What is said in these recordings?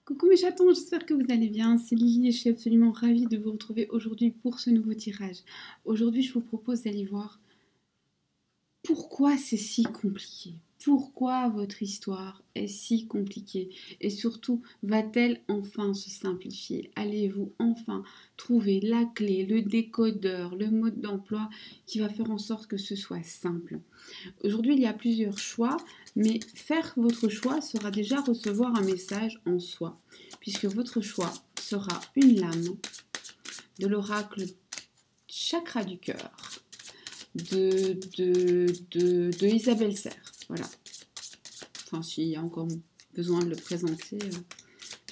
Coucou mes chatons, j'espère que vous allez bien. C'est Lily et je suis absolument ravie de vous retrouver aujourd'hui pour ce nouveau tirage. Aujourd'hui, je vous propose d'aller voir pourquoi c'est si compliqué. Pourquoi votre histoire est si compliquée et surtout, va-t-elle enfin se simplifier? Allez-vous enfin trouver la clé, le décodeur, le mode d'emploi qui va faire en sorte que ce soit simple? Aujourd'hui, il y a plusieurs choix, mais faire votre choix sera déjà recevoir un message en soi, puisque votre choix sera une lame de l'oracle chakra du cœur de Isabelle Serre. Voilà. Enfin, s'il y a encore besoin de le présenter,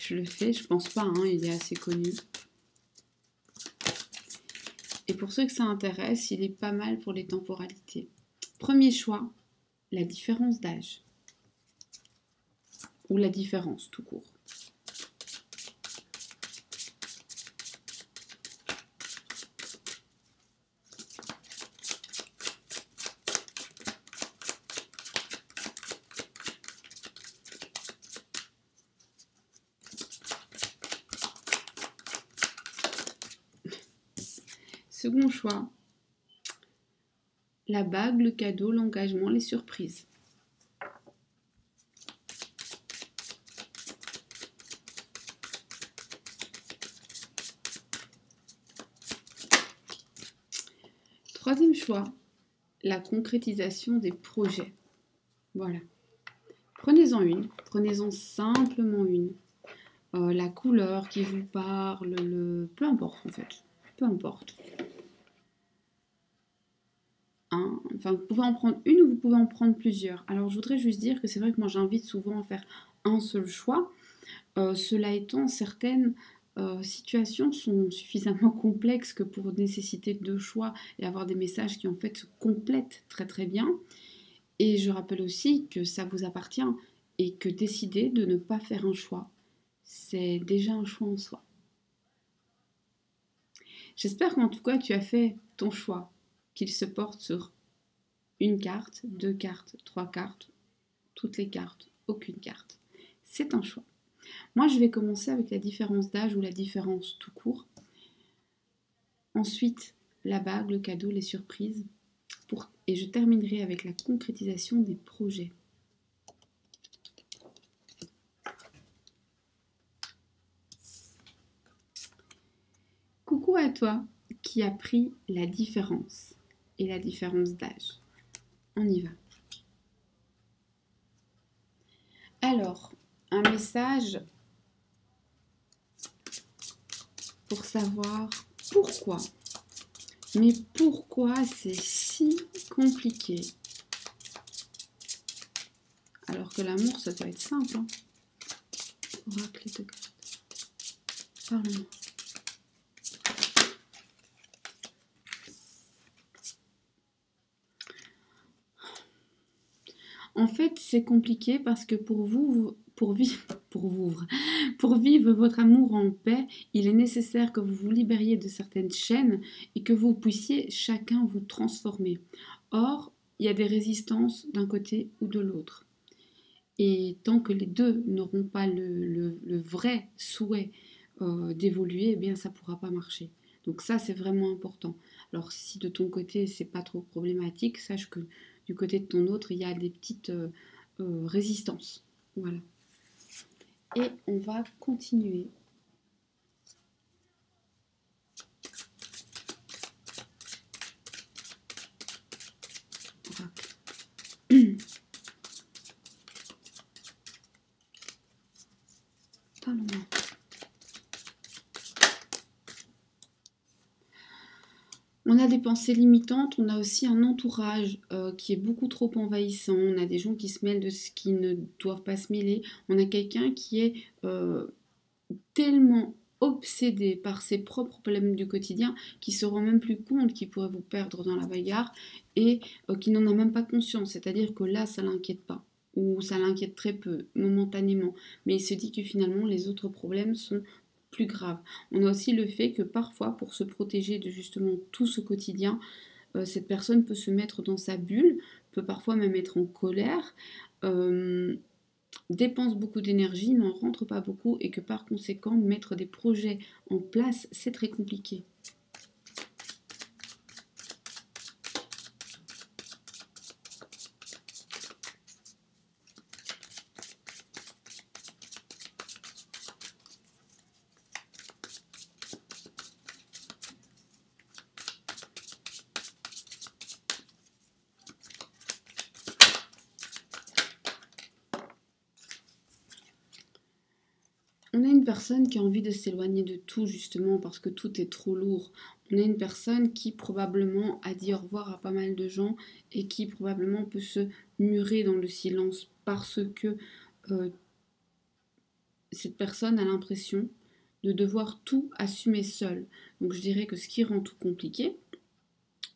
je le fais. Je pense pas, hein, il est assez connu. Et pour ceux que ça intéresse, il est pas mal pour les temporalités. Premier choix, la différence d'âge. Ou la différence, tout court. Second choix, la bague, le cadeau, l'engagement, les surprises. Troisième choix, la concrétisation des projets. Voilà. Prenez-en une, prenez-en simplement une. La couleur qui vous parle, peu importe en fait, peu importe. Hein, enfin, vous pouvez en prendre une ou vous pouvez en prendre plusieurs. Alors, je voudrais juste dire que c'est vrai que moi, j'invite souvent à faire un seul choix. Cela étant, certaines situations sont suffisamment complexes que pour nécessiter deux choix et avoir des messages qui en fait se complètent très très bien. Et je rappelle aussi que ça vous appartient et que décider de ne pas faire un choix, c'est déjà un choix en soi. J'espère qu'en tout cas tu as fait ton choix, qu'il se porte sur une carte, deux cartes, trois cartes, toutes les cartes, aucune carte. C'est un choix. Moi, je vais commencer avec la différence d'âge ou la différence tout court. Ensuite, la bague, le cadeau, les surprises. Et je terminerai avec la concrétisation des projets. Coucou à toi qui a pris la différence et la différence d'âge. On y va. Alors, un message pour savoir pourquoi. Mais pourquoi c'est si compliqué? Alors que l'amour, ça doit être simple. Hein. Oracle de cartes. Parle-moi. En fait, c'est compliqué parce que pour vivre votre amour en paix, il est nécessaire que vous vous libériez de certaines chaînes et que vous puissiez chacun vous transformer. Or, il y a des résistances d'un côté ou de l'autre. Et tant que les deux n'auront pas le vrai souhait d'évoluer, eh bien ça ne pourra pas marcher. Donc ça, c'est vraiment important. Alors si de ton côté, c'est pas trop problématique, sache que du côté de ton autre, il y a des petites résistances. Voilà. Et on va continuer. Parle-moi. On a des pensées limitantes, on a aussi un entourage qui est beaucoup trop envahissant, on a des gens qui se mêlent de ce qui ne doivent pas se mêler, on a quelqu'un qui est tellement obsédé par ses propres problèmes du quotidien qu'il ne se rend même plus compte qu'il pourrait vous perdre dans la bagarre et qui n'en a même pas conscience, c'est-à-dire que là ça l'inquiète pas ou ça l'inquiète très peu momentanément, mais il se dit que finalement les autres problèmes sont plus graves. On a aussi le fait que parfois pour se protéger de justement tout ce quotidien, cette personne peut se mettre dans sa bulle, peut parfois même être en colère, dépense beaucoup d'énergie, n'en rentre pas beaucoup et que par conséquent, mettre des projets en place, c'est très compliqué. On a une personne qui a envie de s'éloigner de tout justement parce que tout est trop lourd. On a une personne qui probablement a dit au revoir à pas mal de gens et qui probablement peut se murer dans le silence parce que euh, cette personne a l'impression de devoir tout assumer seule. Donc je dirais que ce qui rend tout compliqué,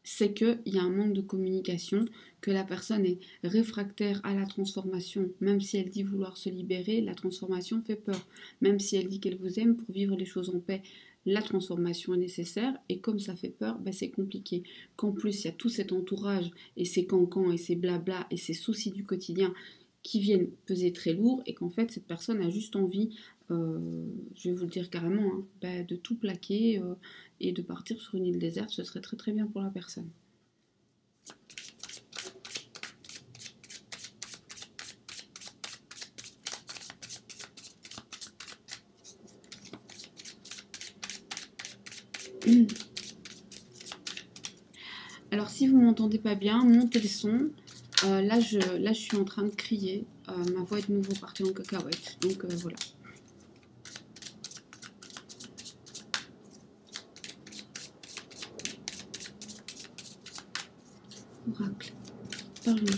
c'est qu'il y a un manque de communication, que la personne est réfractaire à la transformation. Même si elle dit vouloir se libérer, la transformation fait peur. Même si elle dit qu'elle vous aime pour vivre les choses en paix, la transformation est nécessaire. Et comme ça fait peur, ben c'est compliqué. Qu'en plus, il y a tout cet entourage et ces cancans et ces blabla et ces soucis du quotidien qui viennent peser très lourd et qu'en fait, cette personne a juste envie, je vais vous le dire carrément, hein, ben de tout plaquer et de partir sur une île déserte, ce serait très très bien pour la personne. Alors si vous m'entendez pas bien, montez le son. Là, je suis en train de crier. Ma voix est de nouveau partie en cacahuète. Donc voilà. Oracle, parle-moi.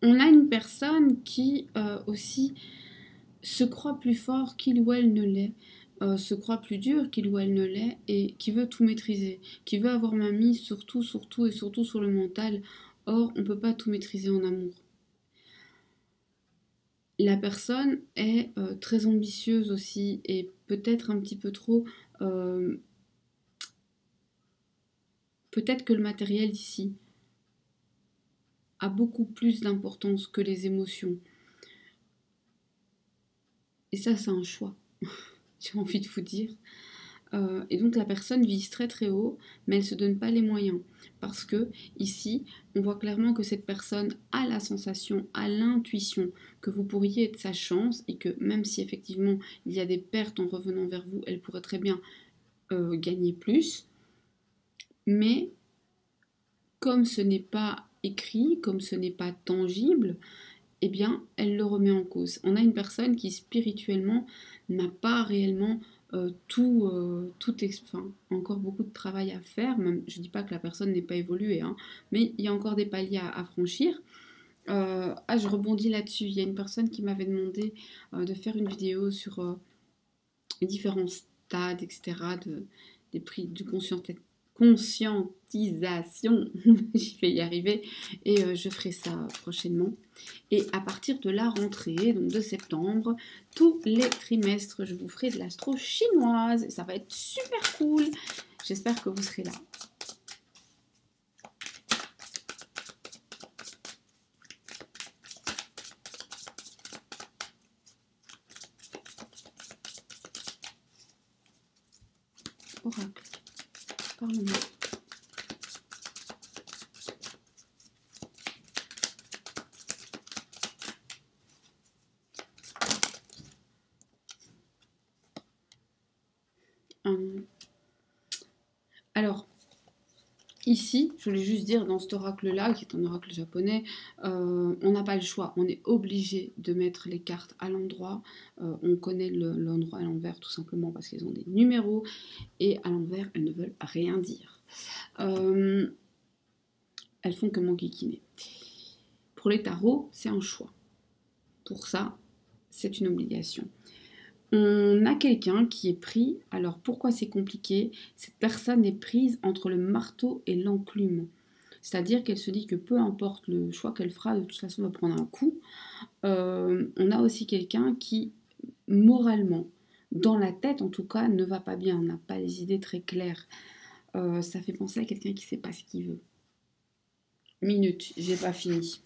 On a une personne qui aussi se croit plus fort qu'il ou elle ne l'est, se croit plus dur qu'il ou elle ne l'est et qui veut tout maîtriser, qui veut avoir main mise sur tout et surtout sur le mental. Or, on ne peut pas tout maîtriser en amour. La personne est très ambitieuse aussi et peut-être un petit peu trop. Peut-être que le matériel ici a beaucoup plus d'importance que les émotions. Et ça, c'est un choix, j'ai envie de vous dire. Et donc la personne vise très très haut, mais elle ne se donne pas les moyens. Parce que ici, on voit clairement que cette personne a la sensation, a l'intuition que vous pourriez être sa chance et que même si effectivement il y a des pertes en revenant vers vous, elle pourrait très bien gagner plus. Mais comme ce n'est pas écrit, comme ce n'est pas tangible, eh bien, elle le remet en cause. On a une personne qui spirituellement n'a pas réellement enfin, encore beaucoup de travail à faire. Même, je ne dis pas que la personne n'est pas évoluée, hein, mais il y a encore des paliers à franchir. Je rebondis là-dessus. Il y a une personne qui m'avait demandé de faire une vidéo sur les différents stades, etc., des prix de conscientisation. J'y vais y arriver. Et je ferai ça prochainement. Et à partir de la rentrée, donc de septembre, tous les trimestres, je vous ferai de l'astro chinoise. Ça va être super cool. J'espère que vous serez là. Oracle, parle-moi. Alors, ici, je voulais juste dire, dans cet oracle-là, qui est un oracle japonais, on n'a pas le choix. On est obligé de mettre les cartes à l'endroit. On connaît l'endroit à l'envers tout simplement parce qu'ils ont des numéros. Et à l'envers, elles ne veulent rien dire. Elles font que m'enquiquiner. Pour les tarots, c'est un choix. Pour ça, c'est une obligation. On a quelqu'un qui est pris, alors pourquoi c'est compliqué? Cette personne est prise entre le marteau et l'enclume. C'est-à-dire qu'elle se dit que peu importe le choix qu'elle fera, de toute façon, elle va prendre un coup. On a aussi quelqu'un qui, moralement, dans la tête en tout cas, ne va pas bien, n'a pas les idées très claires. Ça fait penser à quelqu'un qui ne sait pas ce qu'il veut. Minute, j'ai pas fini.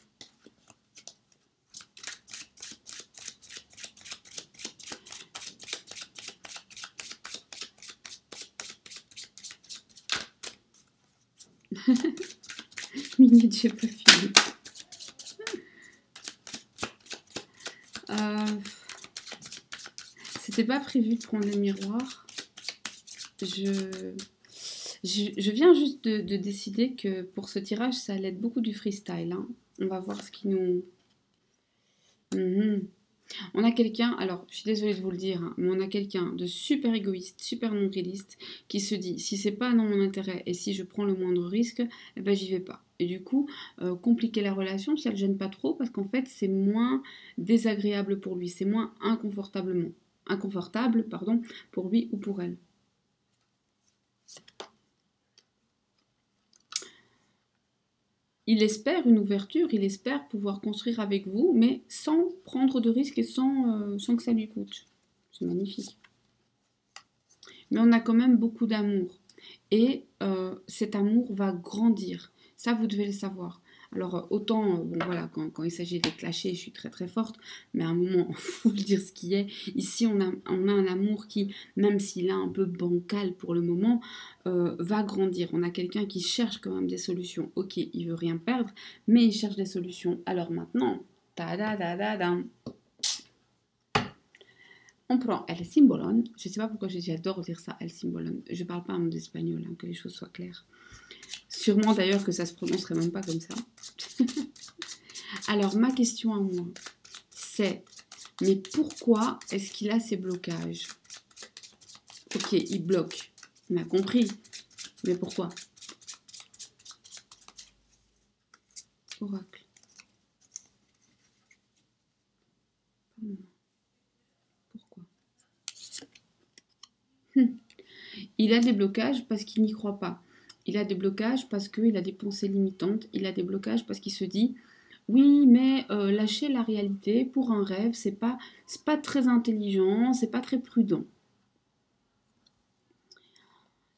Minute, j'ai pas fini. C'était pas prévu de prendre le miroir. Je viens juste de décider que pour ce tirage, ça allait être beaucoup du freestyle. Hein. On va voir ce qui nous... On a quelqu'un, alors je suis désolée de vous le dire, hein, mais on a quelqu'un de super égoïste, super non-réaliste, qui se dit, si c'est pas dans mon intérêt et si je prends le moindre risque, eh ben j'y vais pas. Et du coup, compliquer la relation, ça le gêne pas trop, parce qu'en fait, c'est moins désagréable pour lui, c'est moins inconfortable, pardon, pour lui ou pour elle. Il espère une ouverture, il espère pouvoir construire avec vous, mais sans prendre de risques et sans que ça lui coûte. C'est magnifique. Mais on a quand même beaucoup d'amour. Et cet amour va grandir. Ça, vous devez le savoir. Alors, autant, bon voilà, quand il s'agit d'être lâché, je suis très très forte, mais à un moment, il faut le dire ce qui est. Ici, on a un amour qui, même s'il est un peu bancal pour le moment, va grandir. On a quelqu'un qui cherche quand même des solutions. Ok, il veut rien perdre, mais il cherche des solutions. Alors maintenant, ta-da-da-da-da. On prend El Simbolon. Je ne sais pas pourquoi j'adore dire ça, El Simbolon. Je ne parle pas un mot d'espagnol, hein, que les choses soient claires. Sûrement d'ailleurs que ça se prononcerait même pas comme ça. Alors ma question à moi, c'est mais pourquoi est-ce qu'il a ces blocages? Ok, il bloque. On a compris. Mais pourquoi? Oracle. Pourquoi? Il a des blocages parce qu'il n'y croit pas. Il a des blocages parce qu'il a des pensées limitantes. Il a des blocages parce qu'il se dit oui, mais lâcher la réalité pour un rêve, c'est pas très intelligent, c'est pas très prudent.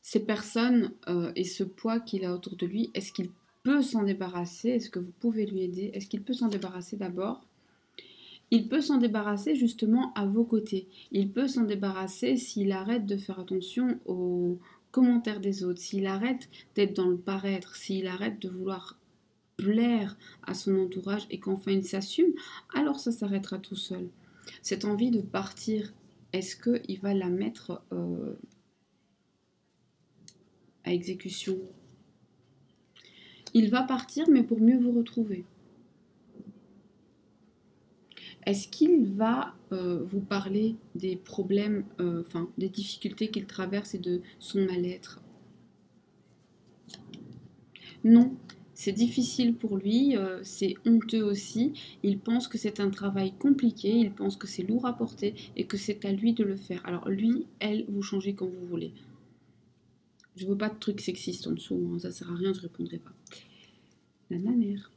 Ces personnes et ce poids qu'il a autour de lui, est-ce qu'il peut s'en débarrasser? Est-ce que vous pouvez lui aider? Est-ce qu'il peut s'en débarrasser d'abord? Il peut s'en débarrasser justement à vos côtés. Il peut s'en débarrasser s'il arrête de faire attention aux commentaires des autres, s'il arrête d'être dans le paraître, s'il arrête de vouloir plaire à son entourage et qu'enfin il s'assume, alors ça s'arrêtera tout seul. Cette envie de partir, est-ce qu'il va la mettre à exécution? Il va partir, mais pour mieux vous retrouver. Est-ce qu'il va vous parler des problèmes, des difficultés qu'il traverse et de son mal-être? Non, c'est difficile pour lui, c'est honteux aussi. Il pense que c'est un travail compliqué, il pense que c'est lourd à porter et que c'est à lui de le faire. Alors lui, elle, vous changez quand vous voulez. Je veux pas de trucs sexistes en dessous, hein, ça sert à rien, je répondrai pas. Nananère.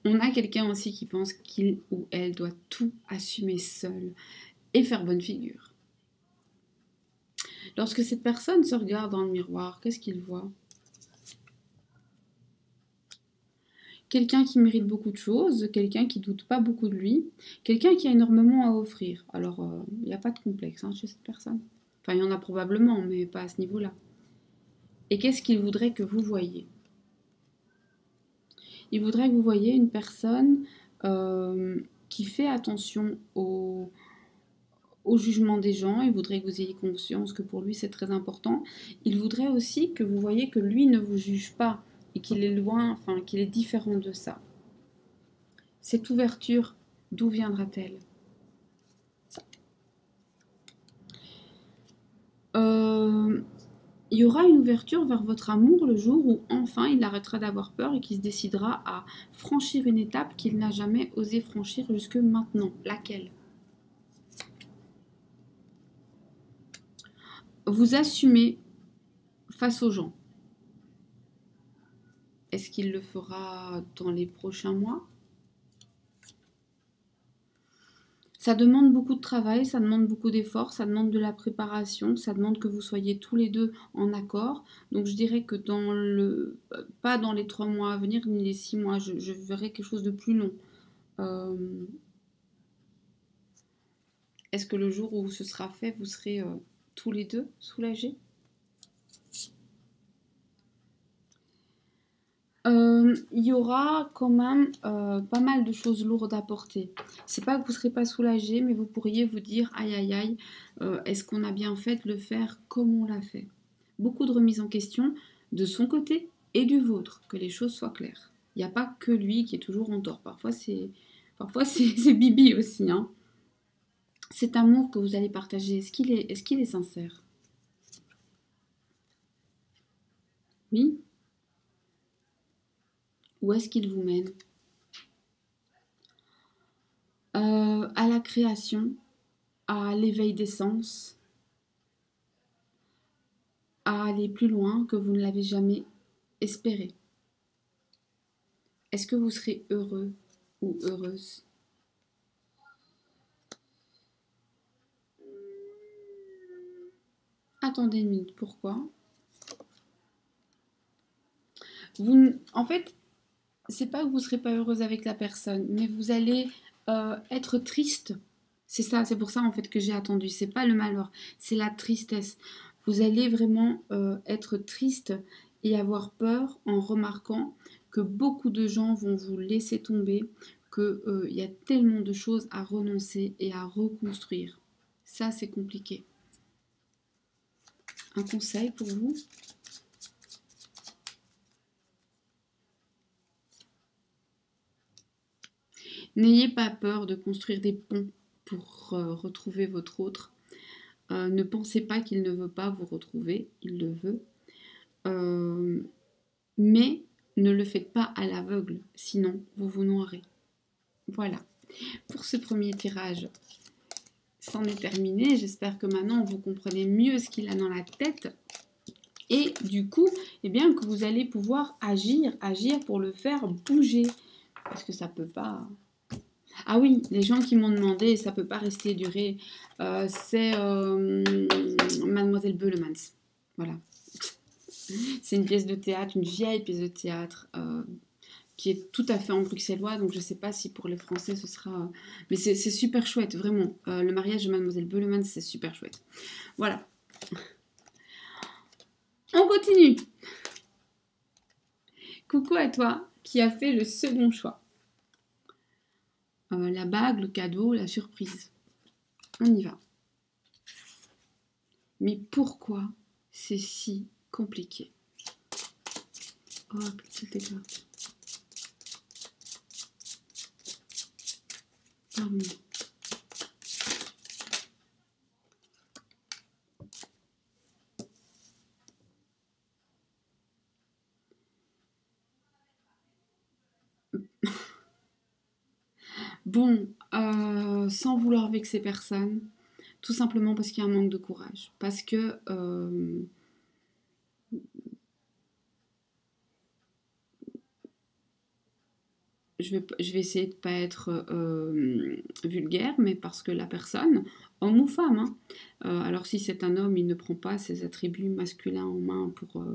On a quelqu'un aussi qui pense qu'il ou elle doit tout assumer seul et faire bonne figure. Lorsque cette personne se regarde dans le miroir, qu'est-ce qu'il voit? Quelqu'un qui mérite beaucoup de choses, quelqu'un qui doute pas beaucoup de lui, quelqu'un qui a énormément à offrir. Alors, il n'y a pas de complexe hein, chez cette personne. Enfin, il y en a probablement, mais pas à ce niveau-là. Et qu'est-ce qu'il voudrait que vous voyiez? Il voudrait que vous voyiez une personne qui fait attention au jugement des gens. Il voudrait que vous ayez conscience que pour lui c'est très important. Il voudrait aussi que vous voyez que lui ne vous juge pas et qu'il est loin, enfin qu'il est différent de ça. Cette ouverture, d'où viendra-t-elle? Il y aura une ouverture vers votre amour le jour où enfin il arrêtera d'avoir peur et qu'il se décidera à franchir une étape qu'il n'a jamais osé franchir jusque maintenant. Laquelle? Vous assumez face aux gens. Est-ce qu'il le fera dans les prochains mois? Ça demande beaucoup de travail, ça demande beaucoup d'efforts, ça demande de la préparation, ça demande que vous soyez tous les deux en accord. Donc je dirais que pas dans les 3 mois à venir, ni les 6 mois, je verrai quelque chose de plus long. Est-ce que le jour où ce sera fait, vous serez tous les deux soulagés? Il y aura quand même pas mal de choses lourdes à porter. C'est pas que vous ne serez pas soulagé, mais vous pourriez vous dire aïe aïe aïe, est-ce qu'on a bien fait de le faire comme on l'a fait? Beaucoup de remises en question de son côté et du vôtre, que les choses soient claires. Il n'y a pas que lui qui est toujours en tort. Parfois c'est Bibi aussi. Hein. Cet amour que vous allez partager, est-ce qu'il est sincère? Oui? Où est-ce qu'il vous mène? À la création, à l'éveil des sens, à aller plus loin que vous ne l'avez jamais espéré. Est-ce que vous serez heureux ou heureuse? Attendez une minute, pourquoi? En fait, c'est pas que vous serez pas heureuse avec la personne, mais vous allez être triste. C'est ça, c'est pour ça en fait que j'ai attendu. C'est pas le malheur, c'est la tristesse. Vous allez vraiment être triste et avoir peur en remarquant que beaucoup de gens vont vous laisser tomber, qu'il y a tellement de choses à renoncer et à reconstruire. Ça, c'est compliqué. Un conseil pour vous? N'ayez pas peur de construire des ponts pour retrouver votre autre. Ne pensez pas qu'il ne veut pas vous retrouver, il le veut. Mais ne le faites pas à l'aveugle, sinon vous vous noierez. Voilà. Pour ce premier tirage, c'en est terminé. J'espère que maintenant vous comprenez mieux ce qu'il a dans la tête. Et du coup, eh bien, que vous allez pouvoir agir pour le faire bouger. Parce que ça peut pas... Ah oui, les gens qui m'ont demandé, ça peut pas rester durer, c'est Mademoiselle Beulemans. Voilà. C'est une pièce de théâtre, une vieille pièce de théâtre qui est tout à fait en bruxellois, donc je ne sais pas si pour les Français ce sera... Mais c'est super chouette, vraiment. Le mariage de Mademoiselle Beulemans, c'est super chouette. Voilà. On continue. Coucou à toi qui a fait le second choix. La bague, le cadeau, la surprise. On y va. Mais pourquoi c'est si compliqué? Oh, petite décarte. Pardon. Bon, sans vouloir vexer personne, tout simplement parce qu'il y a un manque de courage. Parce que je vais essayer de ne pas être vulgaire, mais parce que la personne, homme ou femme, hein, alors si c'est un homme, il ne prend pas ses attributs masculins en main pour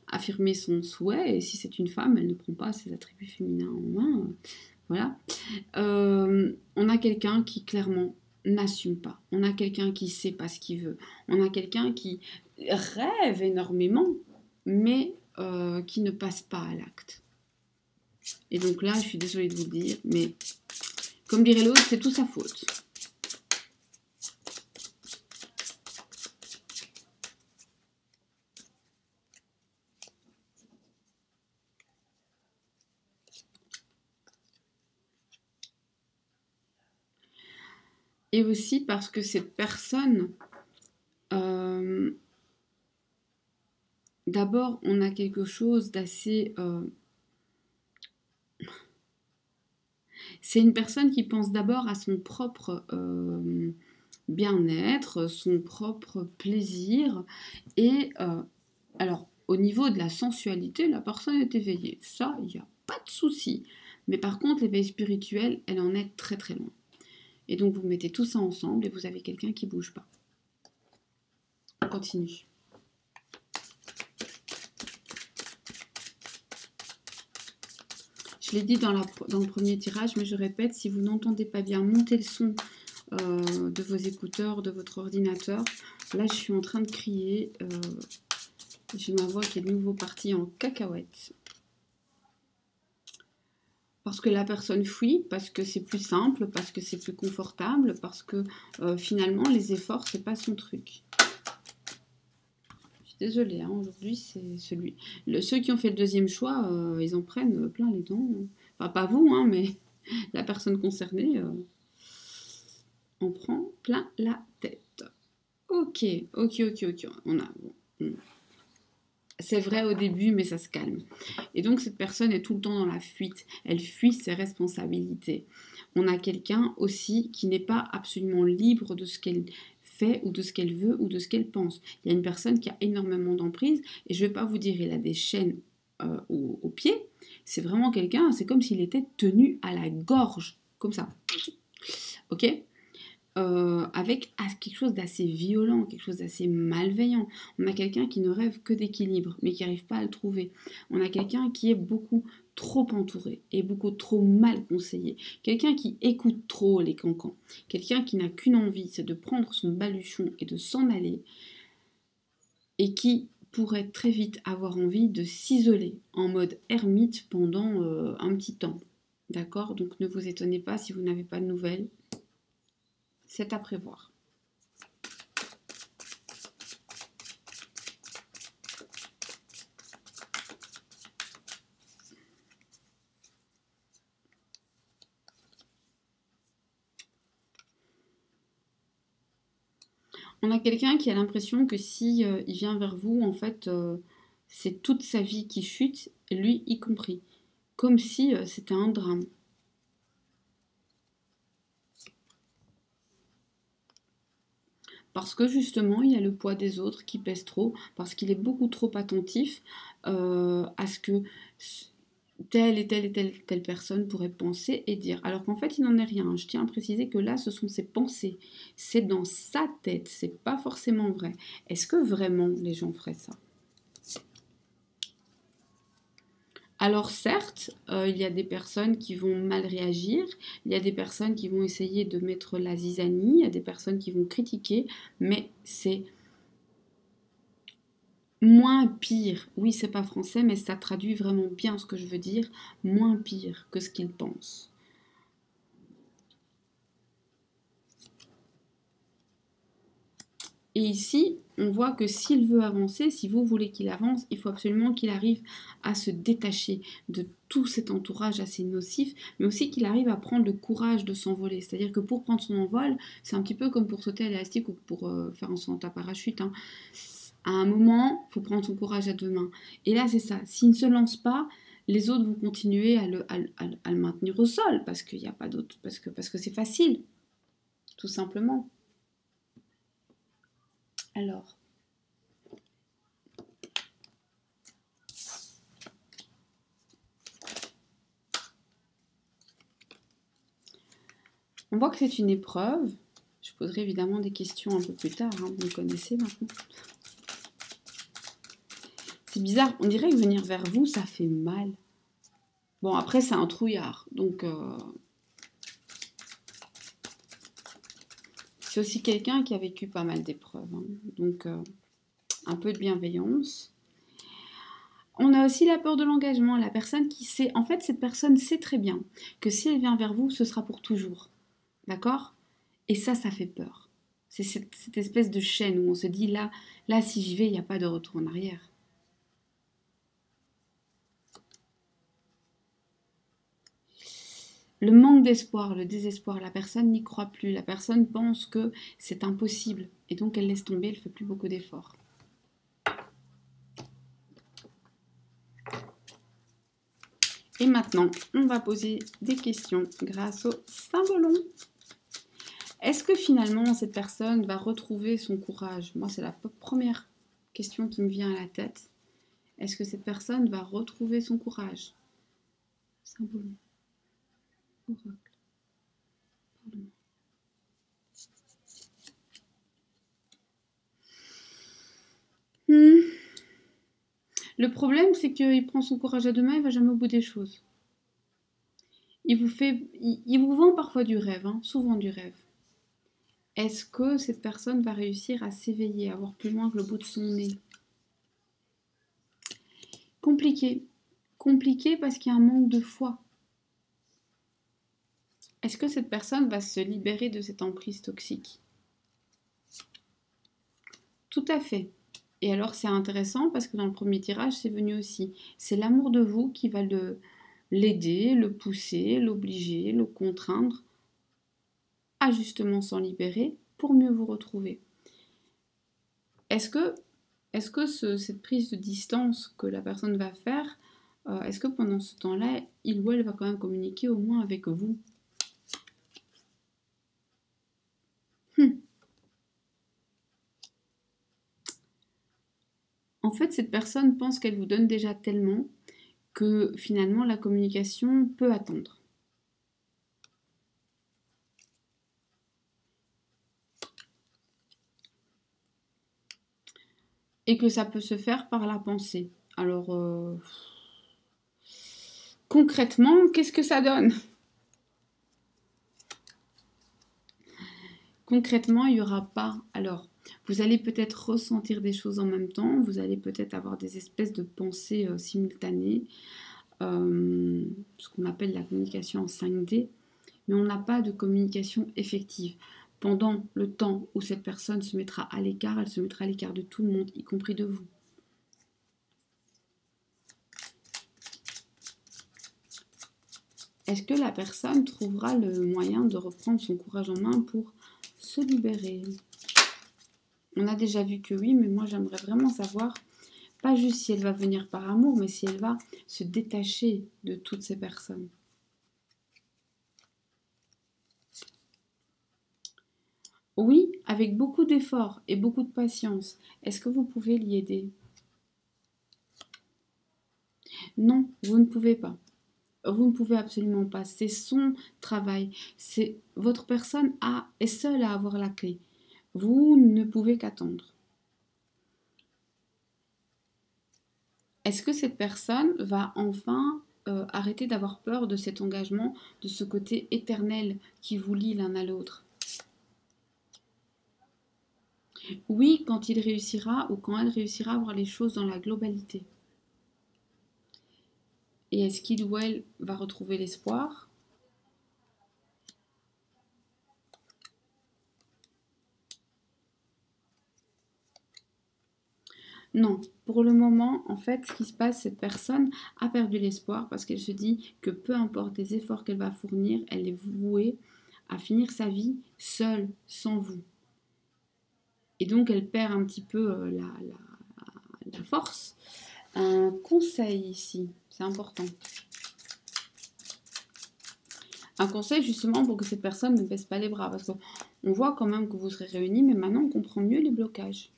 affirmer son souhait, et si c'est une femme, elle ne prend pas ses attributs féminins en main. Voilà. On a quelqu'un qui clairement n'assume pas. On a quelqu'un qui ne sait pas ce qu'il veut. On a quelqu'un qui rêve énormément, mais qui ne passe pas à l'acte. Et donc là, je suis désolée de vous le dire, mais comme dirait l'autre, c'est tout sa faute. Et aussi parce que cette personne, d'abord, on a quelque chose d'assez... c'est une personne qui pense d'abord à son propre bien-être, son propre plaisir. Et alors, au niveau de la sensualité, la personne est éveillée. Ça, il n'y a pas de souci. Mais par contre, l'éveil spirituel, elle en est très très loin. Et donc, vous mettez tout ça ensemble et vous avez quelqu'un qui ne bouge pas. On continue. Je l'ai dit dans le premier tirage, mais je répète, si vous n'entendez pas bien, montez le son de vos écouteurs, de votre ordinateur. Là, je suis en train de crier. J'ai ma voix qui est de nouveau partie en cacahuète. Parce que la personne fuit, parce que c'est plus simple, parce que c'est plus confortable, parce que finalement, les efforts, c'est pas son truc. Je suis désolée, hein, aujourd'hui, c'est celui... Ceux qui ont fait le deuxième choix, ils en prennent plein les dents. Enfin, pas vous, hein, mais la personne concernée en prend plein la tête. Ok. On a... Bon. C'est vrai au début, mais ça se calme. Et donc, cette personne est tout le temps dans la fuite. Elle fuit ses responsabilités. On a quelqu'un aussi qui n'est pas absolument libre de ce qu'elle fait ou de ce qu'elle veut ou de ce qu'elle pense. Il y a une personne qui a énormément d'emprise et je ne vais pas vous dire il a des chaînes aux pieds. C'est vraiment quelqu'un, c'est comme s'il était tenu à la gorge, comme ça. Ok ? Avec quelque chose d'assez violent, quelque chose d'assez malveillant. On a quelqu'un qui ne rêve que d'équilibre, mais qui n'arrive pas à le trouver. On a quelqu'un qui est beaucoup trop entouré et beaucoup trop mal conseillé. Quelqu'un qui écoute trop les cancans. Quelqu'un qui n'a qu'une envie, c'est de prendre son baluchon et de s'en aller. Et qui pourrait très vite avoir envie de s'isoler en mode ermite pendant un petit temps. D'accord ? Donc ne vous étonnez pas si vous n'avez pas de nouvelles. C'est à prévoir. On a quelqu'un qui a l'impression que si il vient vers vous, en fait, c'est toute sa vie qui chute, lui y compris. Comme si c'était un drame. Parce que justement, il y a le poids des autres qui pèse trop, parce qu'il est beaucoup trop attentif à ce que telle et telle personne pourrait penser et dire. Alors qu'en fait, il n'en est rien. Je tiens à préciser que là, ce sont ses pensées. C'est dans sa tête, c'est pas forcément vrai. Est-ce que vraiment les gens feraient ça ? Alors certes, il y a des personnes qui vont mal réagir, il y a des personnes qui vont essayer de mettre la zizanie, il y a des personnes qui vont critiquer, mais c'est moins pire. Oui, c'est pas français, mais ça traduit vraiment bien ce que je veux dire. Moins pire que ce qu'ils pensent. Et ici, on voit que s'il veut avancer, si vous voulez qu'il avance, il faut absolument qu'il arrive à se détacher de tout cet entourage assez nocif, mais aussi qu'il arrive à prendre le courage de s'envoler. C'est-à-dire que pour prendre son envol, c'est un petit peu comme pour sauter à l'élastique ou pour faire un saut à parachute. Hein. À un moment, il faut prendre son courage à deux mains. Et là, c'est ça. S'il ne se lance pas, les autres vont continuer à le maintenir au sol, parce qu'il n'y a pas d'autre, parce que c'est facile, tout simplement. Alors, on voit que c'est une épreuve. Je poserai évidemment des questions un peu plus tard, hein, vous me connaissez maintenant. C'est bizarre, on dirait que venir vers vous, ça fait mal. Bon, après, c'est un trouillard, donc... c'est aussi quelqu'un qui a vécu pas mal d'épreuves, hein, donc un peu de bienveillance. On a aussi la peur de l'engagement, la personne qui sait... En fait, cette personne sait très bien que si elle vient vers vous, ce sera pour toujours. D'accord ? Et ça fait peur. C'est cette espèce de chaîne où on se dit, là si j'y vais, il n'y a pas de retour en arrière. Le manque d'espoir, le désespoir, la personne n'y croit plus. La personne pense que c'est impossible. Et donc, elle laisse tomber, elle ne fait plus beaucoup d'efforts. Et maintenant, on va poser des questions grâce au Saint-Ballon. Est-ce que finalement, cette personne va retrouver son courage? Moi, c'est la première question qui me vient à la tête. Est-ce que cette personne va retrouver son courage? Saint-Ballon. Oracle. Pardon. Le problème, c'est qu'il prend son courage à deux mains, il va jamais au bout des choses. Il vous vend parfois du rêve, hein, souvent du rêve. Est-ce que cette personne va réussir à s'éveiller, à voir plus loin que le bout de son nez? Compliqué. Compliqué parce qu'il y a un manque de foi. Est-ce que cette personne va se libérer de cette emprise toxique? Tout à fait. Et alors c'est intéressant parce que dans le premier tirage, c'est venu aussi. C'est l'amour de vous qui va l'aider, le pousser, l'obliger, le contraindre à justement s'en libérer pour mieux vous retrouver. Est-ce que cette prise de distance que la personne va faire, est-ce que pendant ce temps-là, il ou elle va quand même communiquer au moins avec vous? En fait, cette personne pense qu'elle vous donne déjà tellement que finalement la communication peut attendre. Et que ça peut se faire par la pensée. Alors, concrètement, qu'est-ce que ça donne? Concrètement, il n'y aura pas. Alors, vous allez peut-être ressentir des choses en même temps, vous allez peut-être avoir des espèces de pensées simultanées, ce qu'on appelle la communication en 5D, mais on n'a pas de communication effective. Pendant le temps où cette personne se mettra à l'écart, elle se mettra à l'écart de tout le monde, y compris de vous. Est-ce que la personne trouvera le moyen de reprendre son courage en main pour se libérer? On a déjà vu que oui, mais moi j'aimerais vraiment savoir, pas juste si elle va venir par amour, mais si elle va se détacher de toutes ces personnes. Oui, avec beaucoup d'efforts et beaucoup de patience. Est-ce que vous pouvez l'y aider? Non, vous ne pouvez pas. Vous ne pouvez absolument pas. C'est son travail. C'est votre personne est seule à avoir la clé. Vous ne pouvez qu'attendre. Est-ce que cette personne va enfin arrêter d'avoir peur de cet engagement, de ce côté éternel qui vous lie l'un à l'autre? Oui, quand il réussira ou quand elle réussira à voir les choses dans la globalité. Et est-ce qu'il ou elle va retrouver l'espoir? Non, pour le moment, en fait, ce qui se passe, cette personne a perdu l'espoir parce qu'elle se dit que peu importe les efforts qu'elle va fournir, elle est vouée à finir sa vie seule, sans vous. Et donc, elle perd un petit peu la force. Un conseil ici, c'est important. Un conseil justement pour que cette personne ne baisse pas les bras parce qu'on voit quand même que vous serez réunis, mais maintenant on comprend mieux les blocages.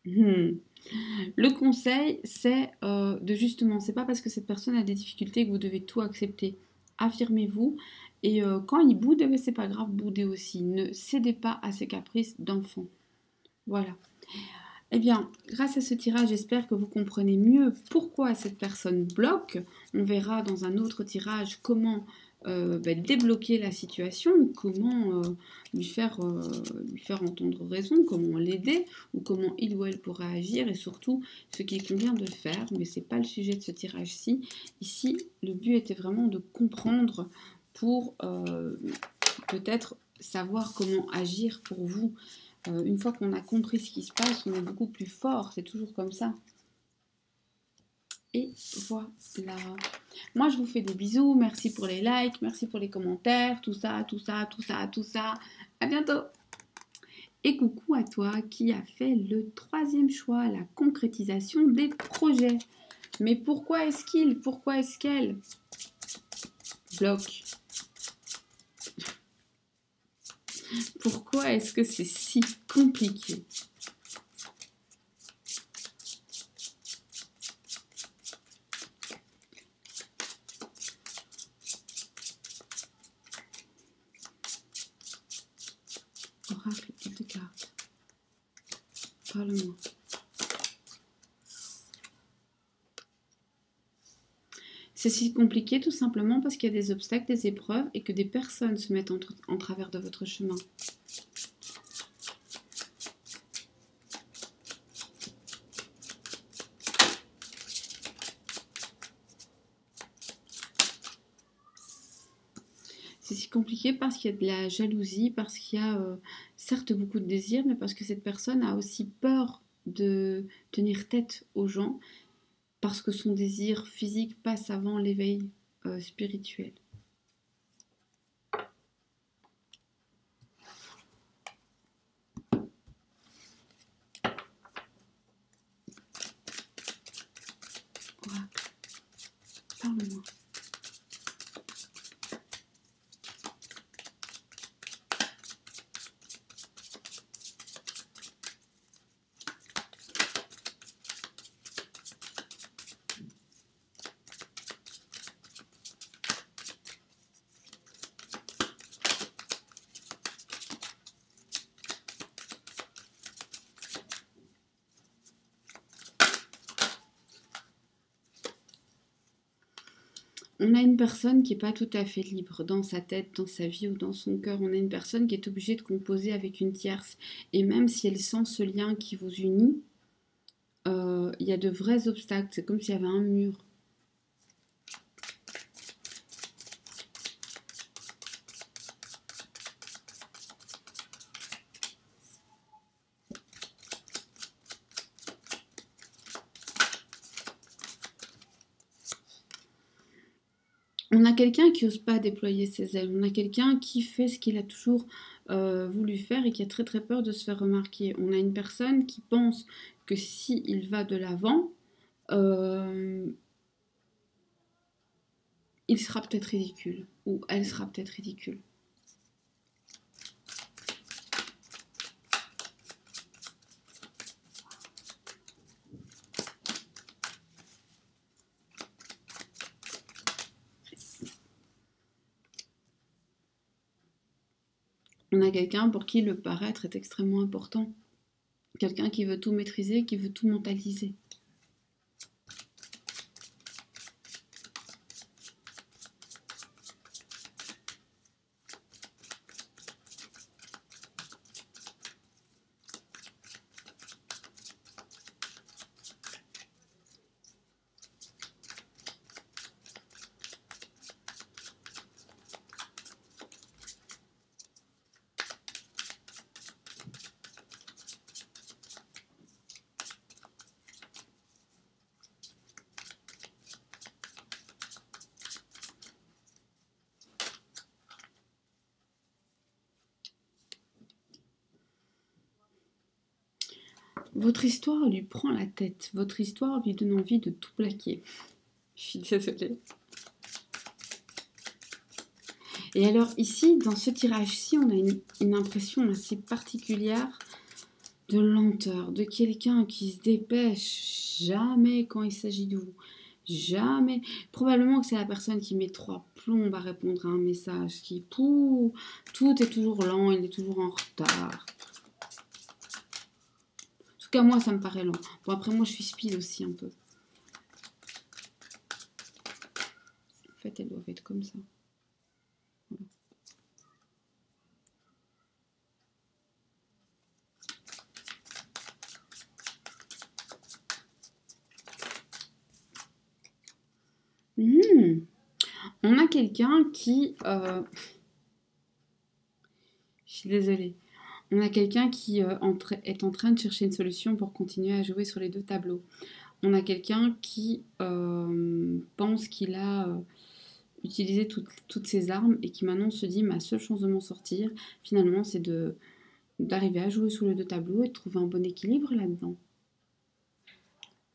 Le conseil, c'est de justement, c'est pas parce que cette personne a des difficultés que vous devez tout accepter. Affirmez-vous et quand il boude, c'est pas grave, boudez aussi. Ne cédez pas à ses caprices d'enfant. Voilà. Eh bien, grâce à ce tirage, j'espère que vous comprenez mieux pourquoi cette personne bloque. On verra dans un autre tirage comment débloquer la situation, comment lui faire entendre raison, comment l'aider, ou comment il ou elle pourra agir, et surtout ce qu'il convient de faire. Mais ce n'est pas le sujet de ce tirage-ci. Ici, le but était vraiment de comprendre pour peut-être savoir comment agir pour vous. Une fois qu'on a compris ce qui se passe, on est beaucoup plus fort. C'est toujours comme ça. Et voilà. Moi, je vous fais des bisous. Merci pour les likes, merci pour les commentaires, tout ça, tout ça, tout ça, tout ça. À bientôt. Et coucou à toi qui a fait le troisième choix, la concrétisation des projets. Mais pourquoi est-ce qu'elle bloque? Pourquoi est-ce que c'est si compliqué? Oracle de cartes. Parle-moi. C'est si compliqué tout simplement parce qu'il y a des obstacles, des épreuves et que des personnes se mettent en travers de votre chemin. C'est si compliqué parce qu'il y a de la jalousie, parce qu'il y a certes beaucoup de désirs, mais parce que cette personne a aussi peur de tenir tête aux gens, parce que son désir physique passe avant l'éveil spirituel. Oracle, parle-moi. On a une personne qui n'est pas tout à fait libre dans sa tête, dans sa vie ou dans son cœur. On a une personne qui est obligée de composer avec une tierce. Et même si elle sent ce lien qui vous unit, il y a de vrais obstacles. C'est comme s'il y avait un mur. On a quelqu'un qui n'ose pas déployer ses ailes. On a quelqu'un qui fait ce qu'il a toujours voulu faire et qui a très très peur de se faire remarquer. On a une personne qui pense que s'il va de l'avant, il sera peut-être ridicule. Ou elle sera peut-être ridicule. On a quelqu'un pour qui le paraître est extrêmement important. Quelqu'un qui veut tout maîtriser, qui veut tout mentaliser. Votre histoire lui prend la tête. Votre histoire lui donne envie de tout plaquer. Je suis désolée. Et alors ici, dans ce tirage-ci, on a une impression assez particulière de lenteur, de quelqu'un qui se dépêche jamais quand il s'agit de vous. Jamais. Probablement que c'est la personne qui met 3 plombes à répondre à un message, tout est toujours lent, il est toujours en retard. En tout cas, moi, ça me paraît lent. Bon, après, moi, je suis speed aussi un peu. En fait, elles doivent être comme ça. On a quelqu'un qui... Je suis désolée. On a quelqu'un qui est en train de chercher une solution pour continuer à jouer sur les 2 tableaux. On a quelqu'un qui pense qu'il a utilisé toutes ses armes et qui maintenant se dit ma seule chance de m'en sortir, finalement, c'est d'arriver à jouer sur les 2 tableaux et de trouver un bon équilibre là-dedans.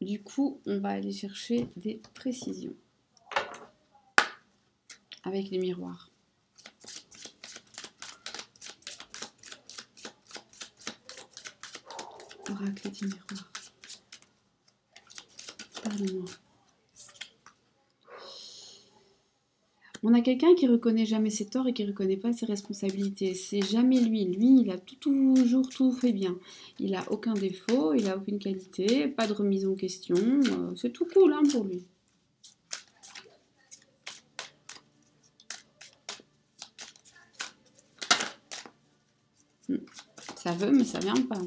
Du coup, on va aller chercher des précisions avec les miroirs. Oracle du miroir. Parle-moi. On a quelqu'un qui reconnaît jamais ses torts et qui reconnaît pas ses responsabilités. C'est jamais lui. Lui, il a toujours tout fait bien. Il a aucun défaut, il a aucune qualité, pas de remise en question. C'est tout cool hein, pour lui. Ça veut, mais ça vient pas.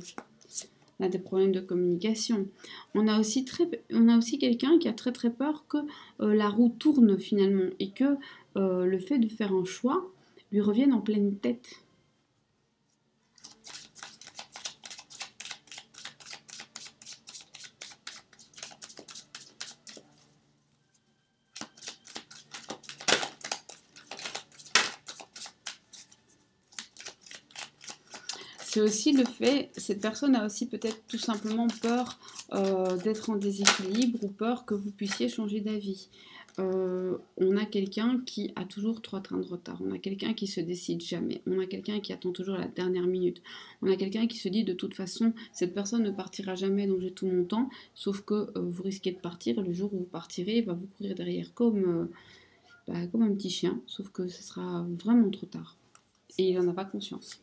On a des problèmes de communication. On a aussi quelqu'un qui a très très peur que la roue tourne finalement et que le fait de faire un choix lui revienne en pleine tête. C'est aussi le fait, cette personne a aussi peut-être tout simplement peur d'être en déséquilibre ou peur que vous puissiez changer d'avis. On a quelqu'un qui a toujours 3 trains de retard, on a quelqu'un qui se décide jamais, on a quelqu'un qui attend toujours la dernière minute, on a quelqu'un qui se dit de toute façon cette personne ne partira jamais donc j'ai tout mon temps, sauf que vous risquez de partir et le jour où vous partirez il va vous courir derrière comme un petit chien, sauf que ce sera vraiment trop tard et il n'en a pas conscience.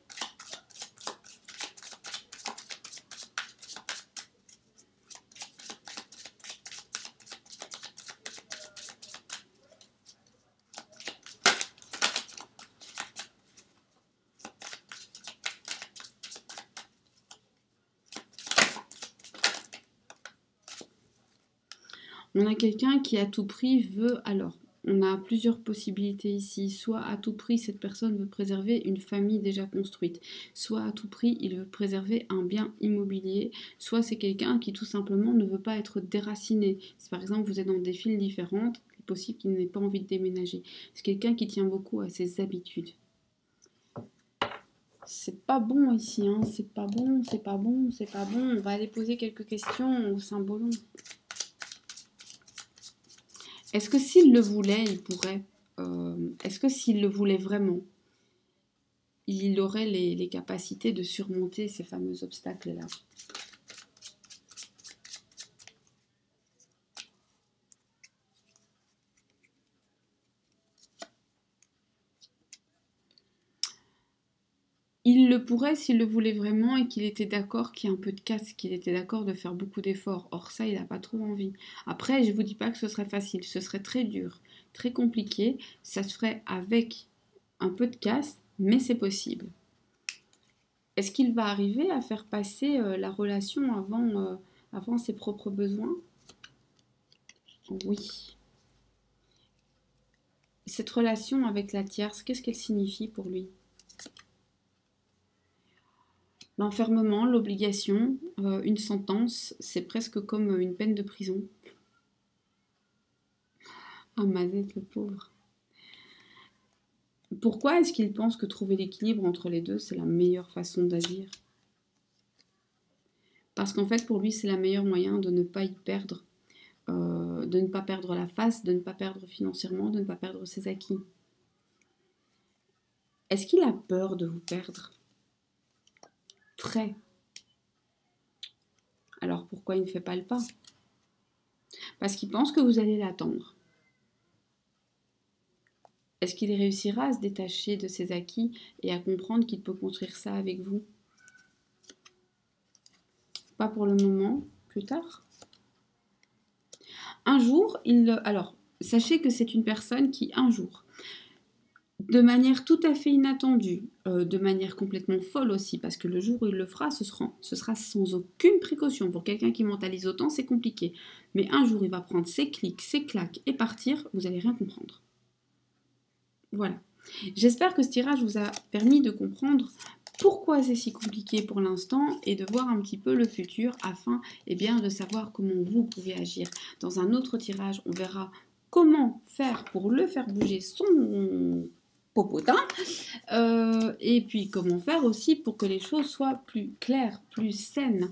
On a quelqu'un qui à tout prix veut, alors on a plusieurs possibilités ici, soit à tout prix cette personne veut préserver une famille déjà construite, soit à tout prix il veut préserver un bien immobilier, soit c'est quelqu'un qui tout simplement ne veut pas être déraciné. Si par exemple vous êtes dans des villes différentes, il est possible qu'il n'ait pas envie de déménager. C'est quelqu'un qui tient beaucoup à ses habitudes. C'est pas bon ici, hein. C'est pas bon, c'est pas bon, c'est pas bon. On va aller poser quelques questions au symbolon. Est-ce que s'il le voulait, il pourrait est-ce que s'il le voulait vraiment, il aurait les capacités de surmonter ces fameux obstacles-là? Il le pourrait s'il le voulait vraiment et qu'il était d'accord qu'il y ait un peu de casse, qu'il était d'accord de faire beaucoup d'efforts. Or ça, il n'a pas trop envie. Après, je ne vous dis pas que ce serait facile, ce serait très dur, très compliqué. Ça se ferait avec un peu de casse, mais c'est possible. Est-ce qu'il va arriver à faire passer la relation avant ses propres besoins? Oui. Cette relation avec la tierce, qu'est-ce qu'elle signifie pour lui? L'enfermement, l'obligation, une sentence, c'est presque comme une peine de prison. Ah, Mazette, le pauvre. Pourquoi est-ce qu'il pense que trouver l'équilibre entre les deux, c'est la meilleure façon d'agir? Parce qu'en fait, pour lui, c'est le meilleur moyen de ne pas y perdre, de ne pas perdre la face, de ne pas perdre financièrement, de ne pas perdre ses acquis. Est-ce qu'il a peur de vous perdre? Très. Alors pourquoi il ne fait pas le pas? Parce qu'il pense que vous allez l'attendre. Est-ce qu'il réussira à se détacher de ses acquis et à comprendre qu'il peut construire ça avec vous? Pas pour le moment, plus tard. Un jour, alors, sachez que c'est une personne qui, un jour, de manière tout à fait inattendue, de manière complètement folle aussi, parce que le jour où il le fera, ce sera sans aucune précaution. Pour quelqu'un qui mentalise autant, c'est compliqué. Mais un jour, il va prendre ses clics, ses claques et partir, vous n'allez rien comprendre. Voilà. J'espère que ce tirage vous a permis de comprendre pourquoi c'est si compliqué pour l'instant et de voir un petit peu le futur afin de savoir comment vous pouvez agir. Dans un autre tirage, on verra comment faire pour le faire bouger son popotin et puis comment faire aussi pour que les choses soient plus claires, plus saines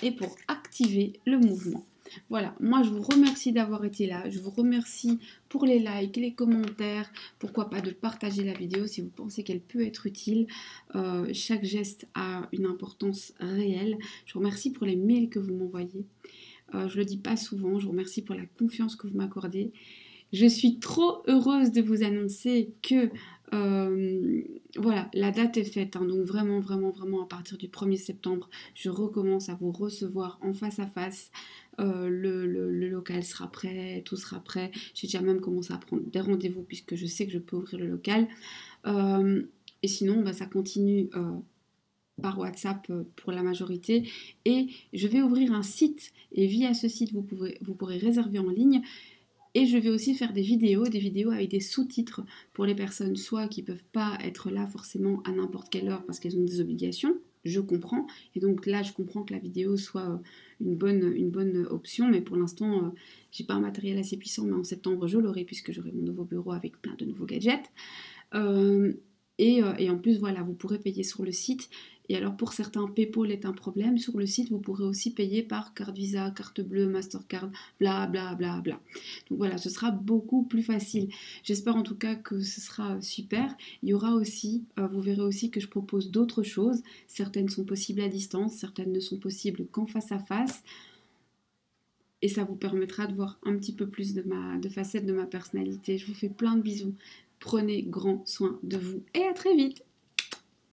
et pour activer le mouvement. Voilà, moi je vous remercie d'avoir été là, je vous remercie pour les likes, les commentaires, pourquoi pas de partager la vidéo si vous pensez qu'elle peut être utile. Chaque geste a une importance réelle. Je vous remercie pour les mails que vous m'envoyez. Je ne le dis pas souvent, je vous remercie pour la confiance que vous m'accordez. Je suis trop heureuse de vous annoncer que voilà, la date est faite, hein, donc vraiment, vraiment, vraiment à partir du 1er septembre, je recommence à vous recevoir en face à face. Le local sera prêt, tout sera prêt. J'ai déjà même commencé à prendre des rendez-vous puisque je sais que je peux ouvrir le local. Et sinon, bah, ça continue par WhatsApp pour la majorité. Et je vais ouvrir un site et via ce site, vous pourrez réserver en ligne. Et je vais aussi faire des vidéos avec des sous-titres pour les personnes soit qui ne peuvent pas être là forcément à n'importe quelle heure parce qu'elles ont des obligations, je comprends. Et donc là, je comprends que la vidéo soit une bonne option, mais pour l'instant, j'ai pas un matériel assez puissant, mais en septembre, je l'aurai puisque j'aurai mon nouveau bureau avec plein de nouveaux gadgets. Et en plus, voilà, vous pourrez payer sur le site. Et alors, pour certains, PayPal est un problème. Sur le site, vous pourrez aussi payer par carte Visa, carte bleue, Mastercard, bla bla bla bla. Donc voilà, ce sera beaucoup plus facile. J'espère en tout cas que ce sera super. Il y aura aussi, vous verrez aussi que je propose d'autres choses. Certaines sont possibles à distance, certaines ne sont possibles qu'en face à face. Et ça vous permettra de voir un petit peu plus de facettes de ma personnalité. Je vous fais plein de bisous. Prenez grand soin de vous et à très vite.